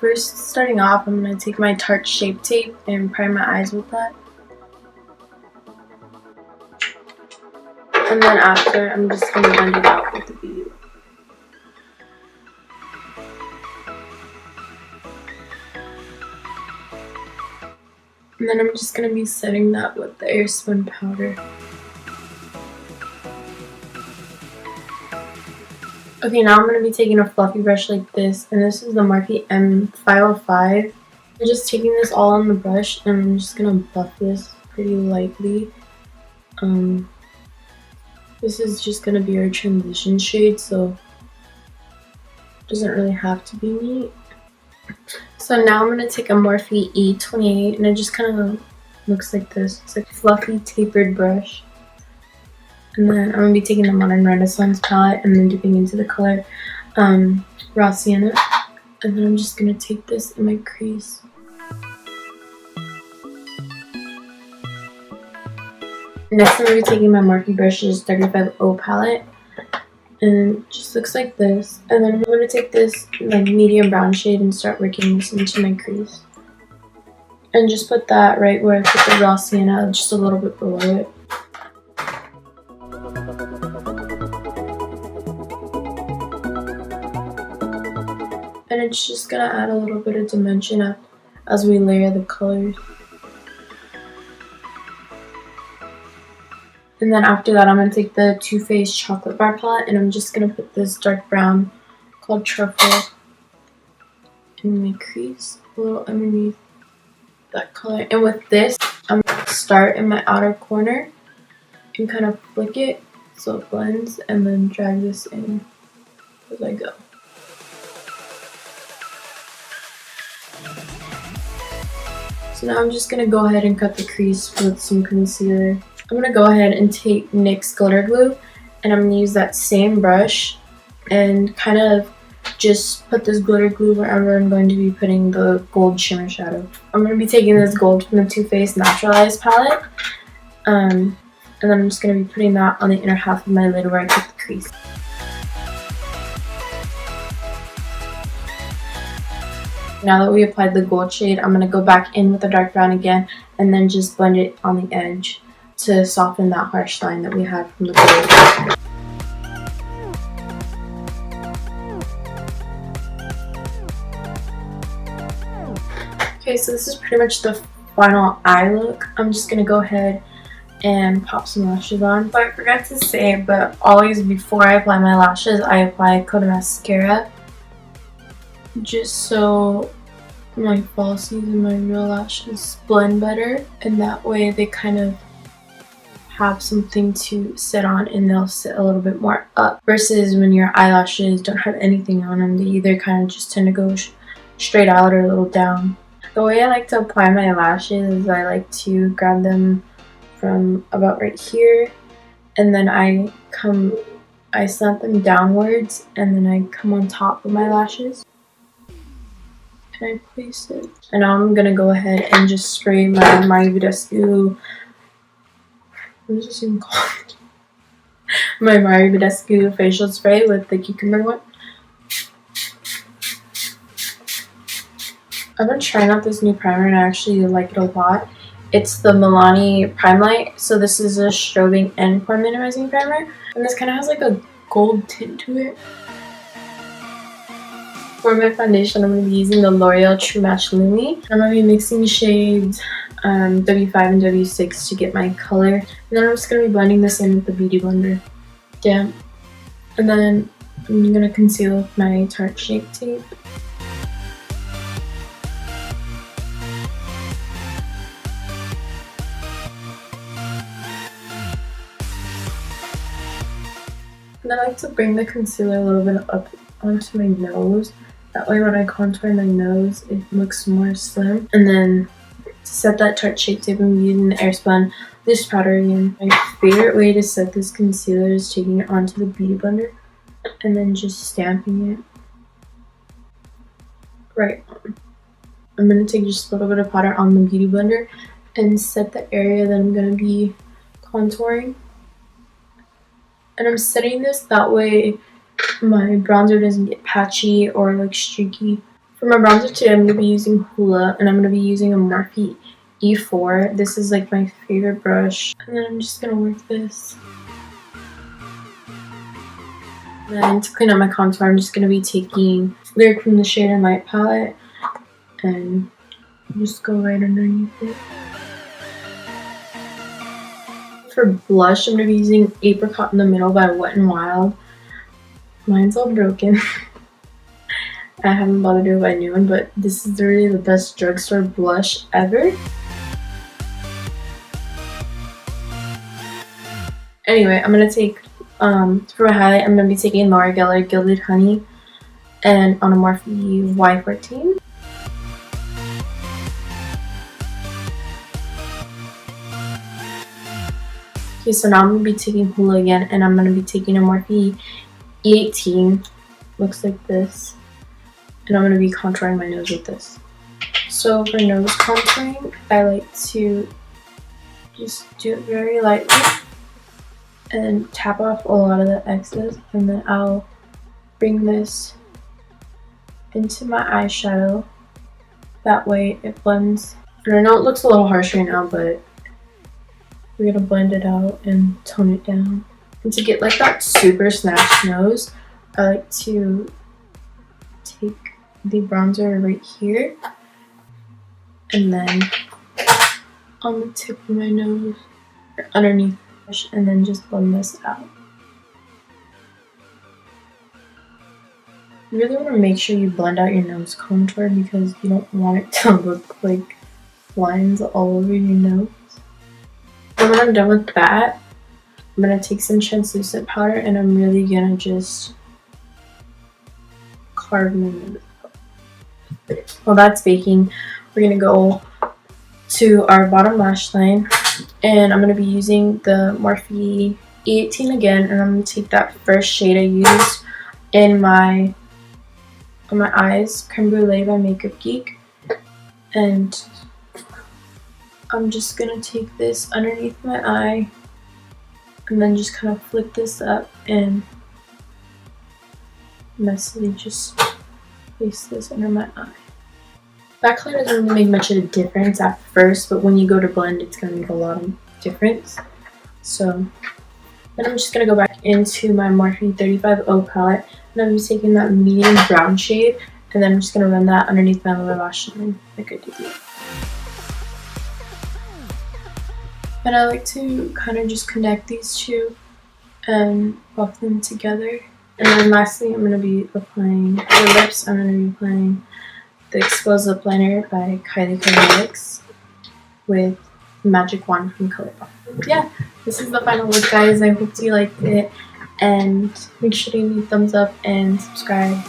first, starting off, I'm going to take my Tarte Shape Tape and prime my eyes with that. And then after, I'm just going to blend it out with the beauty. And then I'm just going to be setting that with the Airspun powder. Okay, now I'm going to be taking a fluffy brush like this, and this is the Morphe M505. I'm just taking this all on the brush, and I'm just going to buff this pretty lightly. This is just going to be our transition shade, so it doesn't really have to be neat. So now I'm going to take a Morphe E28, and it just kind of looks like this. It's like a fluffy tapered brush. And then I'm going to be taking the Modern Renaissance palette and then dipping into the color Raw Sienna. And then I'm just going to take this in my crease. Next I'm going to be taking my Morphe brushes 35O palette. And it just looks like this. And then I'm going to take this like medium brown shade and start working this into my crease. And just put that right where I put the Raw Sienna, just a little bit below it. And it's just going to add a little bit of dimension up as we layer the colors. And then after that, I'm going to take the Too Faced Chocolate Bar palette, and I'm just going to put this dark brown called Truffle in my crease, a little underneath that color. And with this, I'm going to start in my outer corner and kind of flick it so it blends, and then drag this in as I go. So now I'm just going to go ahead and cut the crease with some concealer. I'm going to go ahead and take NYX glitter glue, and I'm going to use that same brush and kind of just put this glitter glue wherever I'm going to be putting the gold shimmer shadow. I'm going to be taking this gold from the Too Faced Naturalized palette, and then I'm just going to be putting that on the inner half of my lid where I cut the crease. Now that we applied the gold shade, I'm going to go back in with the dark brown again and then just blend it on the edge to soften that harsh line that we had from the gold. Okay, so this is pretty much the final eye look. I'm just going to go ahead and pop some lashes on. But I forgot to say, but always before I apply my lashes, I apply coat mascara, just so my falsies and my real lashes blend better, and that way they kind of have something to sit on and they'll sit a little bit more up, versus when your eyelashes don't have anything on them, they either kind of just tend to go straight out or a little down. The way I like to apply my lashes is I like to grab them from about right here, and then I slant them downwards, and then I come on top of my lashes and I place it. And now I'm gonna go ahead and just spray my Mario Badescu, what is this even called? My Mario Badescu facial spray with the cucumber one. I've been trying out this new primer and I actually like it a lot. It's the Milani Prime Light. So this is a strobing and pore minimizing primer, and this kind of has like a gold tint to it. For my foundation, I'm going to be using the L'Oreal True Match Lumi. I'm going to be mixing shades W5 and W6 to get my color. And then I'm just going to be blending this in with the Beauty Blender. Damp. And then I'm going to conceal with my Tarte Shape Tape. And I like to bring the concealer a little bit up onto my nose. That way when I contour my nose, it looks more slim. And then to set that Tarte Shape Tape, I'm using the Airspun loose powder again. My favorite way to set this concealer is taking it onto the Beauty Blender and then just stamping it right on. I'm going to take just a little bit of powder on the Beauty Blender and set the area that I'm going to be contouring. And I'm setting this that way my bronzer doesn't get patchy or like streaky. For my bronzer today, I'm going to be using Hoola, and I'm going to be using a Morphe E4. This is like my favorite brush. And then I'm just going to work this. And then to clean up my contour, I'm just going to be taking Lyric from the Shade and Light palette and just go right underneath it. For blush, I'm going to be using Apricot in the Middle by Wet n Wild. Mine's all broken. I haven't bothered to do it by new one, but this is really the best drugstore blush ever. Anyway, I'm going to take, for my highlight, I'm going to be taking Laura Geller Gilded Honey and on a Morphe Y14. Okay, so now I'm going to be taking Hoola again, and I'm going to be taking a Morphe E18. Looks like this. And I'm going to be contouring my nose with this. So for nose contouring, I like to just do it very lightly and tap off a lot of the excess, and then I'll bring this into my eyeshadow. That way it blends. And I know it looks a little harsh right now, but we're going to blend it out and tone it down. And to get like that super snatched nose, I like to take the bronzer right here and then on the tip of my nose or underneath, and then just blend this out. You really want to make sure you blend out your nose contour because you don't want it to look like lines all over your nose. And when I'm done with that, I'm going to take some translucent powder and I'm really going to just carve my nose. While that's baking, we're going to go to our bottom lash line, and I'm going to be using the Morphe E18 again, and I'm going to take that first shade I used on my eyes, Creme Brûlée by Makeup Geek, and I'm just going to take this underneath my eye and then just kind of flick this up and messily just place this under my eye. That color doesn't really make much of a difference at first, but when you go to blend, it's going to make a lot of difference. So then I'm just going to go back into my Morphe 35O palette, and I'm just taking that medium brown shade, and then I'm just going to run that underneath my lower lash line like I did here. And I like to kind of just connect these two and buff them together. And then lastly, I'm going to be applying the lips. I'm going to be applying the Exposed Lip Liner by Eyelure with Magic Wand from Colourpop. Yeah, this is the final look, guys. I hope you liked it, and make sure to give me a thumbs up and subscribe.